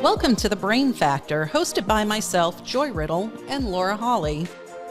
Welcome to The Brain Factor, hosted by myself, Joy Riddle, and Laura Hawley.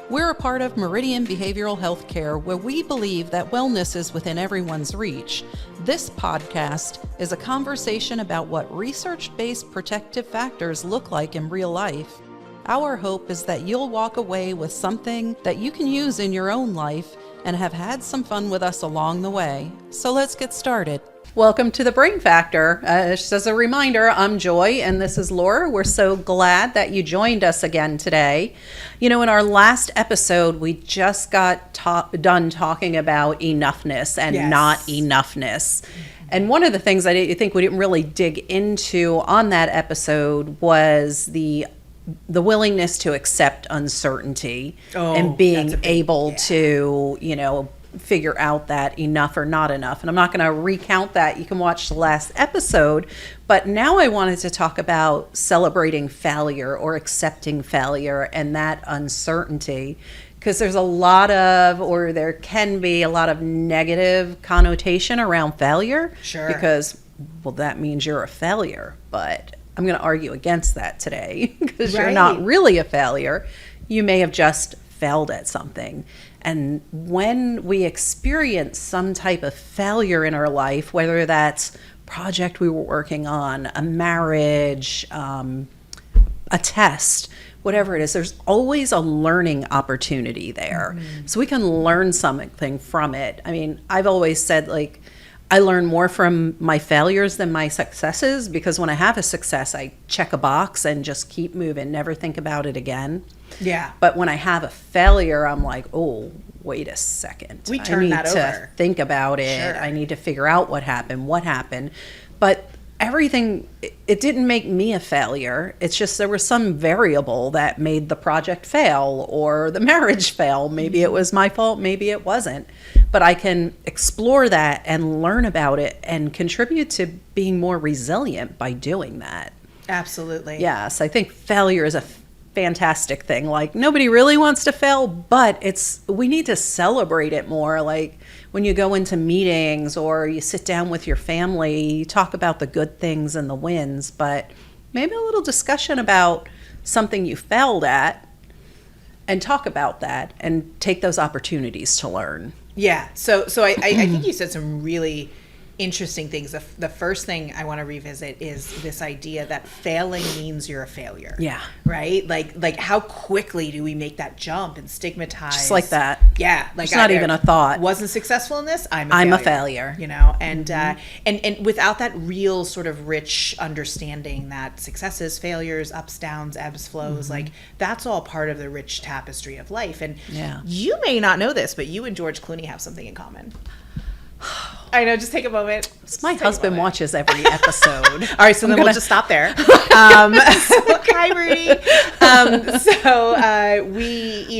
We're a part of Meridian Behavioral Healthcare, where we believe that wellness is within everyone's reach. This podcast is a conversation about what research-based protective factors look like in real life. Our hope is that you'll walk away with something that you can use in your own life and have had some fun with us along the way. So let's get started. Welcome to The Brain Factor. Just as a reminder, I'm Joy and this is Laura. We're so glad that you joined us again today. You know, in our last episode, we just got done talking about enoughness and not enoughness. And one of the things I think we didn't really dig into on that episode was the willingness to accept uncertainty and being able to, you know, figure out that enough or not enough. And I'm not going to recount that. You can watch the last episode. But now I wanted to talk about celebrating failure or accepting failure and that uncertainty. Because there's there can be a lot of negative connotation around failure. Sure. Because, well, that means you're a failure. But I'm going to argue against that today. Because you're not really a failure. You may have just failed at something. And when we experience some type of failure in our life, whether that's a project we were working on, a marriage, a test, whatever it is, there's always a learning opportunity there. Mm-hmm. So we can learn something from it. I mean, I've always said, like, I learn more from my failures than my successes, because when I have a success, I check a box and just keep moving, never think about it again. Yeah. But when I have a failure, I'm like, oh, wait a second. We turn that over. I need to think about it. Sure. I need to figure out what happened. But everything, it didn't make me a failure. It's just there was some variable that made the project fail or the marriage fail. Maybe it was my fault, maybe it wasn't. But I can explore that and learn about it and contribute to being more resilient by doing that. Absolutely. Yes, I think failure is a fantastic thing. Like, nobody really wants to fail, but we need to celebrate it more. Like, when you go into meetings or you sit down with your family, you talk about the good things and the wins, but maybe a little discussion about something you failed at and talk about that and take those opportunities to learn. Yeah. So I think you said some really interesting things. The first thing I want to revisit is this idea that failing means you're a failure. Yeah. Right? Like how quickly do we make that jump and stigmatize? Just like that. Yeah. Like it's not even a thought. Wasn't successful in this. I'm a failure. You know, and and without that real sort of rich understanding that successes, failures, ups, downs, ebbs, flows, like that's all part of the rich tapestry of life. And you may not know this, but you and George Clooney have something in common. I know, just take a moment. My husband watches every episode. All right, so we'll just stop there. Hi, Rudy.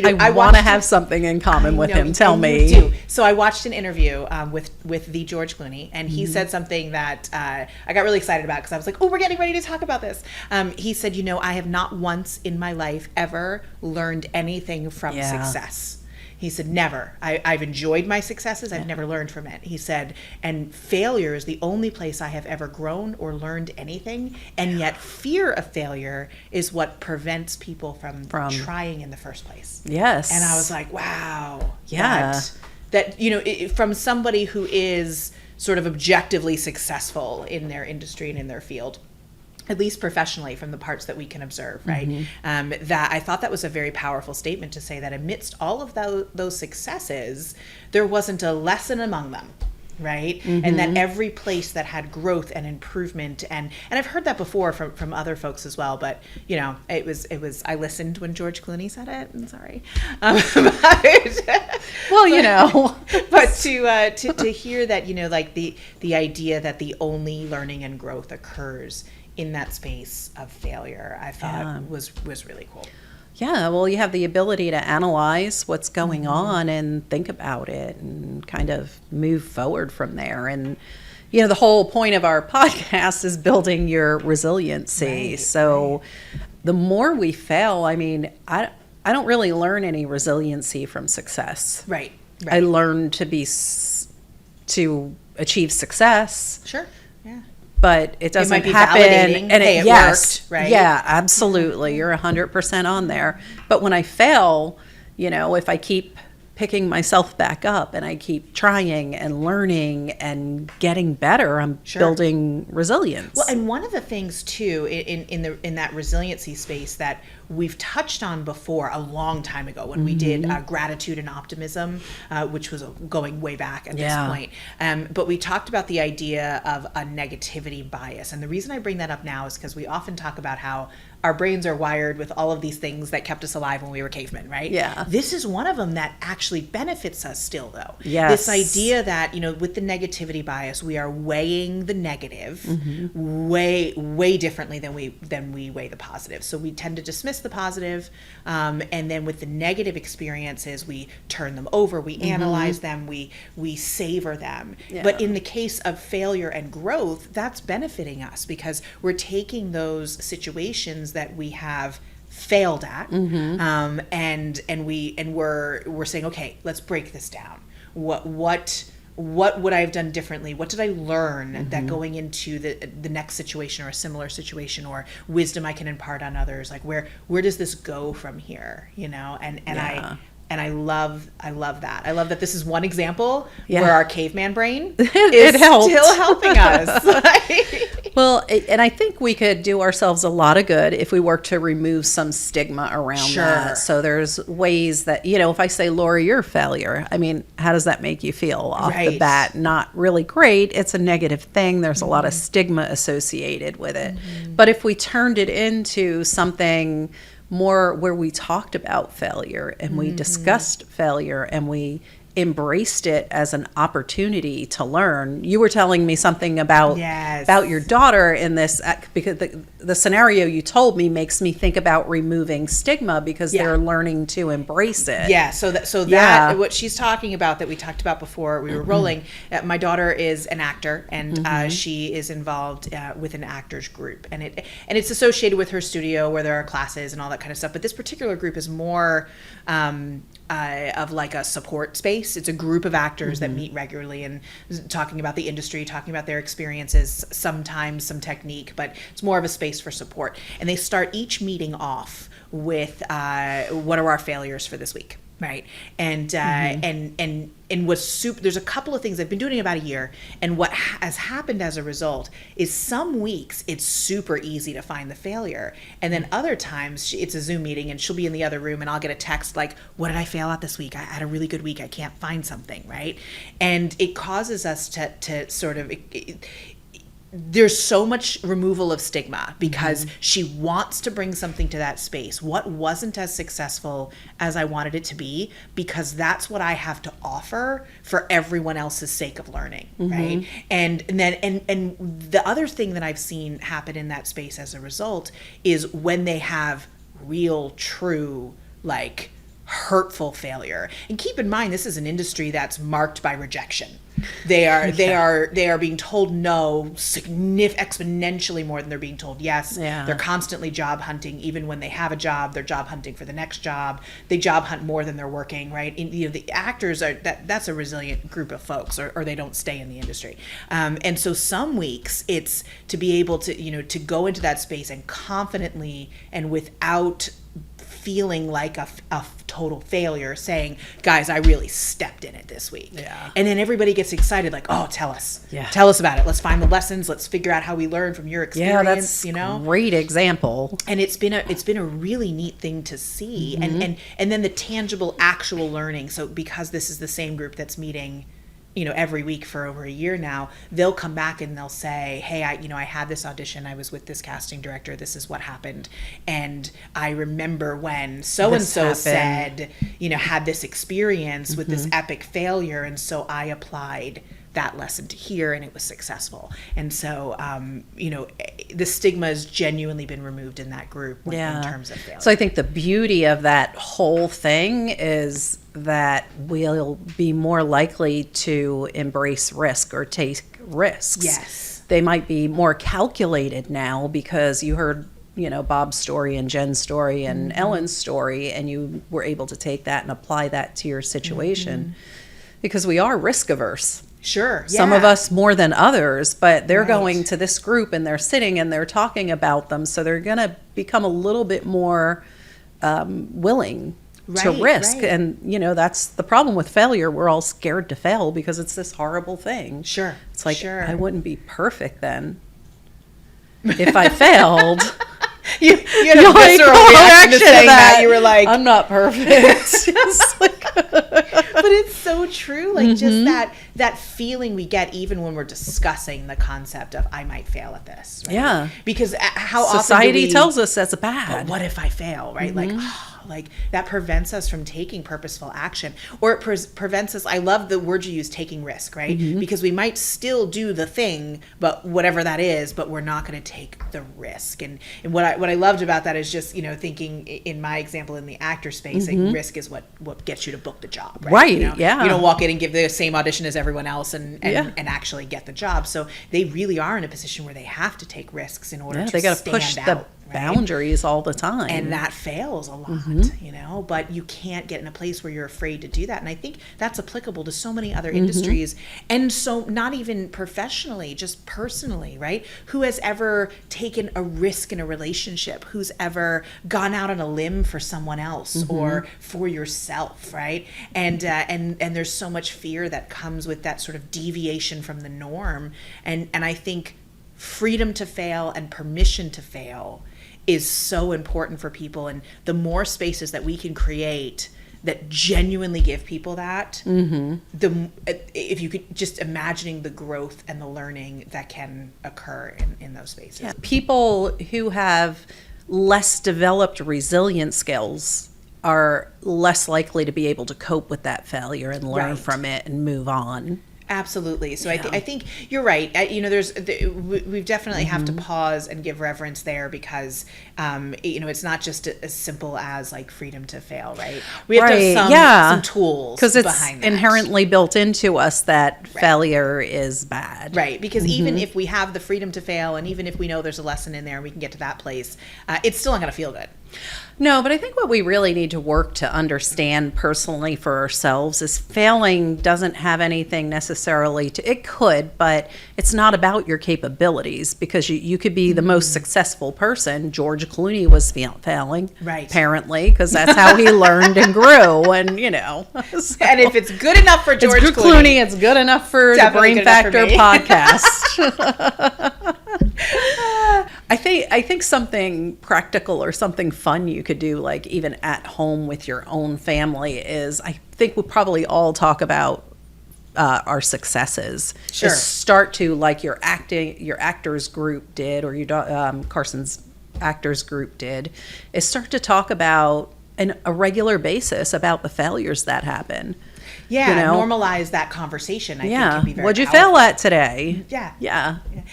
I want to have something in common with him. Tell me. You do. So I watched an interview with the George Clooney, and he said something that I got really excited about, because I was like, oh, we're getting ready to talk about this. He said, you know, I have not once in my life ever learned anything from success. He said, never. I've enjoyed my successes. I've never learned from it. He said, and failure is the only place I have ever grown or learned anything. And yet fear of failure is what prevents people from trying in the first place. Yes. And I was like, wow. Yeah. That you know, from somebody who is sort of objectively successful in their industry and in their field, at least professionally, from the parts that we can observe, right? That I thought that was a very powerful statement to say that amidst all of those successes, there wasn't a lesson among them, right? And that every place that had growth and improvement, and I've heard that before from other folks as well, but you know, it was I listened when George Clooney said it. I'm sorry, you know, but to hear that, you know, like the idea that the only learning and growth occurs in that space of failure, I thought was really cool. Yeah, well, you have the ability to analyze what's going on and think about it and kind of move forward from there. And, you know, the whole point of our podcast is building your resiliency. The more we fail, I mean, I don't really learn any resiliency from success. Right. I learned to achieve success. Sure. Yeah. but it doesn't might be happen. validating. And Hey, it yes, worked, right? yeah, absolutely. You're 100% on there. But when I fail, if I keep picking myself back up and I keep trying and learning and getting better, I'm building resilience. Well, and one of the things too in that resiliency space that we've touched on before a long time ago when we did gratitude and optimism, which was going way back at this point. But we talked about the idea of a negativity bias. And the reason I bring that up now is because we often talk about how our brains are wired with all of these things that kept us alive when we were cavemen, right? Yeah. This is one of them that actually benefits us still, though. Yes. This idea that, with the negativity bias, we are weighing the negative way, way differently than we weigh the positive. So we tend to dismiss the positive, and then with the negative experiences, we turn them over, we analyze them, we savor them. Yeah. But in the case of failure and growth, that's benefiting us because we're taking those situations that we have failed at, and we're saying, okay, let's break this down. What would I have done differently? What did I learn that going into the next situation or a similar situation, or wisdom I can impart on others? Like where does this go from here? And I love that. I love that this is one example where our caveman brain is still helping us. Well, and I think we could do ourselves a lot of good if we work to remove some stigma around that. So there's ways that, if I say, Laura, you're a failure, I mean, how does that make you feel off the bat? Not really great. It's a negative thing. There's a lot of stigma associated with it. But if we turned it into something more where we talked about failure and we discussed failure and we embraced it as an opportunity to learn. You were telling me something about your daughter in this, because the scenario you told me makes me think about removing stigma because they're learning to embrace it. Yeah. So that what she's talking about that we talked about before we were rolling. My daughter is an actor, and she is involved with an actors group, and it's associated with her studio where there are classes and all that kind of stuff. But this particular group is more of like a support space. It's a group of actors that meet regularly and talking about the industry, talking about their experiences, sometimes some technique, but it's more of a space for support. And they start each meeting off with what are our failures for this week, right? And what's super, there's a couple of things. I've been doing it about a year, and what has happened as a result is some weeks it's super easy to find the failure, and then other times it's a Zoom meeting and she'll be in the other room and I'll get a text like, what did I fail at this week? I had a really good week, I can't find something, right? And it causes us to sort of there's so much removal of stigma because she wants to bring something to that space. What wasn't as successful as I wanted it to be, because that's what I have to offer for everyone else's sake of learning, right? And the other thing that I've seen happen in that space as a result is when they have real, true, like hurtful failure. And keep in mind, this is an industry that's marked by rejection. They are being told no exponentially more than they're being told yes. They're constantly job hunting. Even when they have a job, they're job hunting for the next job. They job hunt more than they're working, right? And, the actors are that's a resilient group of folks, or they don't stay in the industry. And so some weeks it's to be able to to go into that space and confidently and without feeling like a total failure, saying, guys, I really stepped in it this week. And then everybody gets excited, like, oh, tell us about it. Let's find the lessons. Let's figure out how we learn from your experience. That's great example. And it's been a really neat thing to see. And then the tangible, actual learning. So because this is the same group that's meeting every week for over a year now, they'll come back and they'll say, hey, I had this audition, I was with this casting director, this is what happened. And I remember when so-and-so said, had this experience with this epic failure. And so I applied that lesson to here and it was successful. And so, the stigma has genuinely been removed in that group in terms of failure. So I think the beauty of that whole thing is that we'll be more likely to embrace risk or take risks. Yes. They might be more calculated now because you heard Bob's story and Jen's story and Ellen's story, and you were able to take that and apply that to your situation because we are risk averse. Sure. Some of yeah. us more than others, but they're Right. going to this group and they're sitting and they're talking about them. So they're going to become a little bit more willing to Right, risk. right. And, that's the problem with failure. We're all scared to fail because it's this horrible thing. Sure. It's like, Sure. I wouldn't be perfect then if I failed. You had You're a visceral reaction to saying that. You were like, I'm not perfect. It's like- but it's so true. Like just that feeling we get even when we're discussing the concept of I might fail at this. Right? Yeah. Because how often Society do tells us that's but bad. what if I fail? Right? Like that prevents us from taking purposeful action, or it prevents us. I love the word you use, taking risk, right? Because we might still do the thing, but whatever that is, but we're not going to take the risk. And what I loved about that is just thinking in my example in the actor space, like risk is what gets you to book the job, right? Right, yeah. You don't walk in and give the same audition as everyone else and Yeah. actually get the job. So they really are in a position where they have to take risks in order Yeah, to they got to stand push out, the right? boundaries all the time. And that fails a lot, but you can't get in a place where you're afraid to do that. And I think that's applicable to so many other industries, and so not even professionally, just personally, right? Who has ever taken a risk in a relationship? Who's ever gone out on a limb for someone else or for yourself, right? And there's so much fear that comes with that sort of deviation from the norm. And I think freedom to fail and permission to fail is so important for people, and the more spaces that we can create that genuinely give people that, if you could just imagining the growth and the learning that can occur in those spaces. Yeah. People who have less developed resilient skills are less likely to be able to cope with that failure and learn Right. from it and move on. Absolutely. So Yeah. I think you're right. We definitely have to pause and give reverence there because, it's not just as simple as like freedom to fail, right? We have to have some tools because it's behind that. inherently built into us that failure is bad. Right, because even if we have the freedom to fail, and even if we know there's a lesson in there and we can get to that place, it's still not going to feel good. No, but I think what we really need to work to understand personally for ourselves is failing doesn't have anything necessarily to, it could, but it's not about your capabilities, because you could be the most successful person. George Clooney was failing, Right. apparently, because that's how he learned and grew, and so. And if it's good enough for George it's good Clooney, it's good enough for the Definitely Brain good enough for Factor me. podcast. I think something practical or something fun you could do, like even at home with your own family, is I think we'll probably all talk about our successes. Sure. Is start to, like your actors group did, or Carson's actors group did, is start to talk about a regular basis about the failures that happen. Yeah, normalize that conversation. I think can be very What'd you powerful. fail at today? Yeah.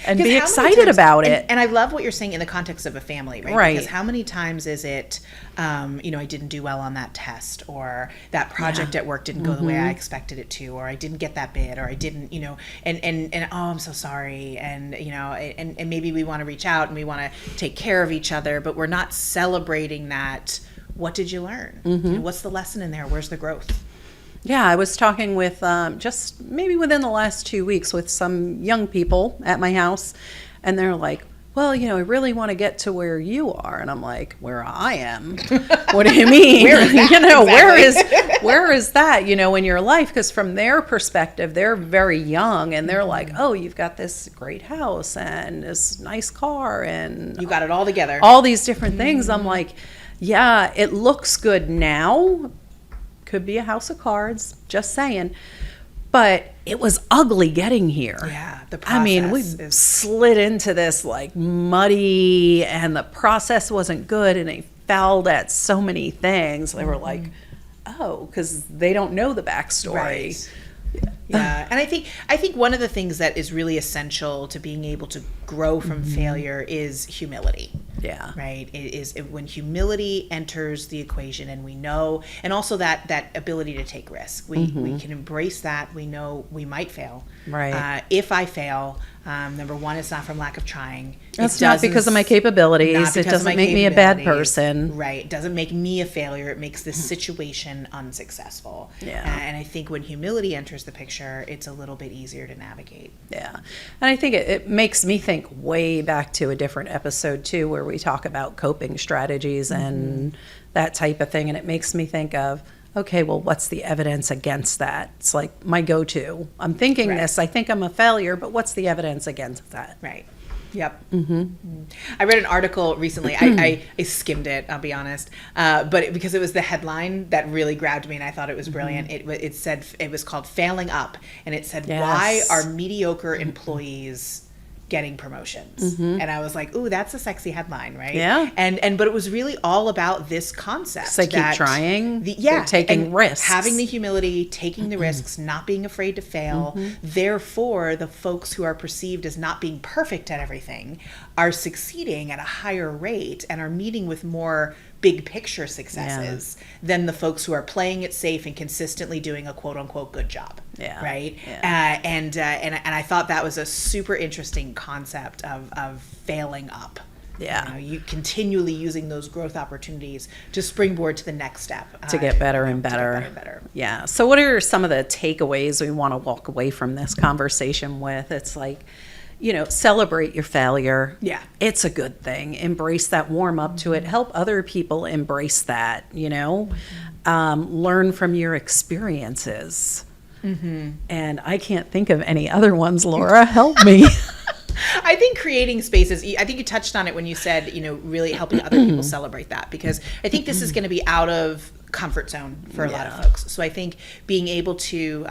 And 'Cause be how many excited times- about it. And I love what you're saying in the context of a family, right? Right. Because how many times is it, I didn't do well on that test, or that project at work didn't go the way I expected it to, or I didn't get that bid, or I didn't, and oh, I'm so sorry. And, and maybe we want to reach out and we want to take care of each other, but we're not celebrating that. What did you learn? What's the lesson in there? Where's the growth? Yeah, I was talking with just maybe within the last 2 weeks with some young people at my house, and they're like, well, I really want to get to where you are. And I'm like, where I am? What do you mean? Where is that? Exactly. where is that, in your life? Because from their perspective, they're very young, and they're like, oh, you've got this great house and this nice car and You got it all together. all these different things. I'm like, yeah, it looks good now. Could be a house of cards, just saying. But it was ugly getting here. Yeah, the I mean, we process is- slid into this like muddy, and the process wasn't good, and they fouled at so many things. They were like, oh, because they don't know the backstory. Right. Yeah, and I think one of the things that is really essential to being able to grow from failure is humility. Yeah. Right. It is when humility enters the equation, and we know, and also that ability to take risk. We can embrace that. We know we might fail. Right. If I fail, number one, it's not from lack of trying. It's not because of my capabilities. Not It because of doesn't my make me a bad capabilities. person. Right. It doesn't make me a failure. It makes this situation unsuccessful. Yeah. And I think when humility enters the picture, it's a little bit easier to navigate. Yeah. And I think it makes me think way back to a different episode too, where we talk about coping strategies and that type of thing. And it makes me think of, okay, well, what's the evidence against that? It's like my go-to. I'm thinking Right. this, I think I'm a failure, but what's the evidence against that? Right. Yep. I read an article recently. I skimmed it, I'll be honest, but because it was the headline that really grabbed me, and I thought it was brilliant. It said, it was called "Failing Up," and it said, Yes. "Why are mediocre employees getting promotions?" And I was like, "Ooh, that's a sexy headline, right?" Yeah. And but it was really all about this concept. 'Cause they keep that trying, yeah, they're taking and risks. having the humility, taking the risks, not being afraid to fail. Therefore, the folks who are perceived as not being perfect at everything are succeeding at a higher rate and are meeting with more big picture successes than the folks who are playing it safe and consistently doing a quote unquote good job. Yeah. Right. Yeah. And I thought that was a super interesting concept of failing up. Yeah. You continually using those growth opportunities to springboard to the next step. To get better and to get better. better and better. Yeah. So what are some of the takeaways we want to walk away from this conversation with? It's like, celebrate your failure. Yeah. It's a good thing. Embrace that, warm up to it. Help other people embrace that, learn from your experiences. And I can't think of any other ones, Laura. Help me. I think creating spaces, I think you touched on it when you said, really helping other people celebrate that, because I think this is going to be out of comfort zone for a lot of folks. So I think being able to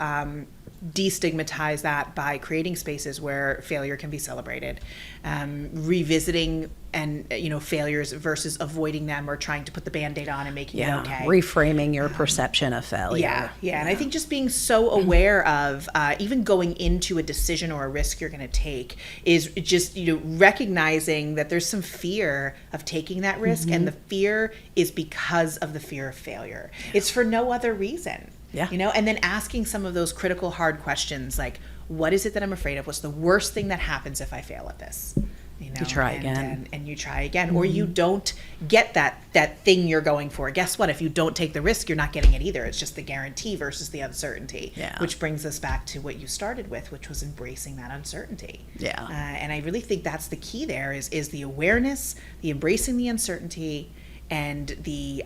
destigmatize that by creating spaces where failure can be celebrated, revisiting and failures versus avoiding them or trying to put the Band-Aid on and making it okay. Reframing your perception of failure. Yeah. And I think just being so aware of even going into a decision or a risk you're going to take is just recognizing that there's some fear of taking that risk, and the fear is because of the fear of failure. It's for no other reason. Yeah. And then asking some of those critical hard questions like, what is it that I'm afraid of? What's the worst thing that happens if I fail at this? You try again. And you try again. Or you don't get that thing you're going for. Guess what? If you don't take the risk, you're not getting it either. It's just the guarantee versus the uncertainty. Yeah. Which brings us back to what you started with, which was embracing that uncertainty. Yeah. And I really think that's the key there is the awareness, the embracing the uncertainty, and the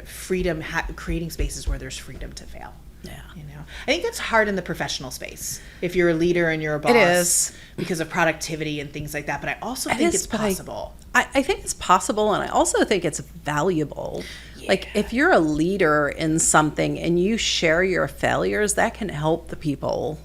freedom, creating spaces where there's freedom to fail. Yeah. I think that's hard in the professional space if you're a leader and you're a boss. It is. Because of productivity and things like that. But I also think it's possible. I think it's possible, and I also think it's valuable. Like if you're a leader in something and you share your failures, that can help the people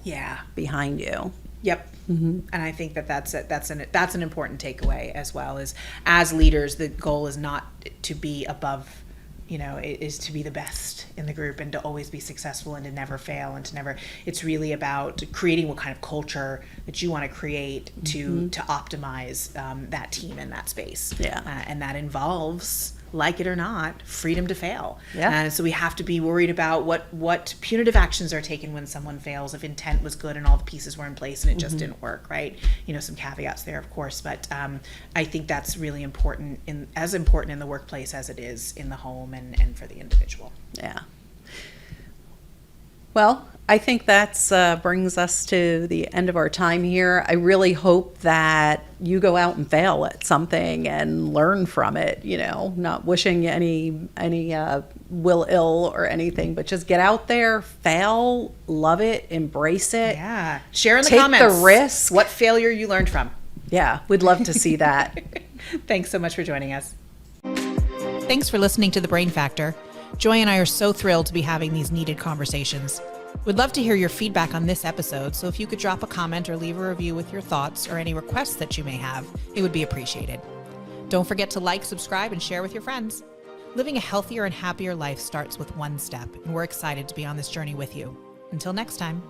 behind you. Yep. And I think that's an important takeaway as well. Is as leaders, the goal is not to be above, it is to be the best in the group and to always be successful and to never fail and to never. It's really about creating what kind of culture that you want to create to optimize that team in that space. Yeah. And that involves, like it or not, freedom to fail. Yeah. So we have to be worried about what punitive actions are taken when someone fails, if intent was good and all the pieces were in place and it just didn't work, right? Some caveats there, of course, but I think that's really important, as important in the workplace as it is in the home and for the individual. Yeah. Well, I think that's brings us to the end of our time here. I really hope that you go out and fail at something and learn from it, not wishing any will ill or anything, but just get out there, fail, love it, embrace it. Yeah. Share in the Take comments. the risk. What failure you learned from. Yeah, we'd love to see that. Thanks so much for joining us. Thanks for listening to The Brain Factor. Joy and I are so thrilled to be having these needed conversations. We'd love to hear your feedback on this episode, so if you could drop a comment or leave a review with your thoughts or any requests that you may have, it would be appreciated. Don't forget to like, subscribe, and share with your friends. Living a healthier and happier life starts with one step, and we're excited to be on this journey with you. Until next time.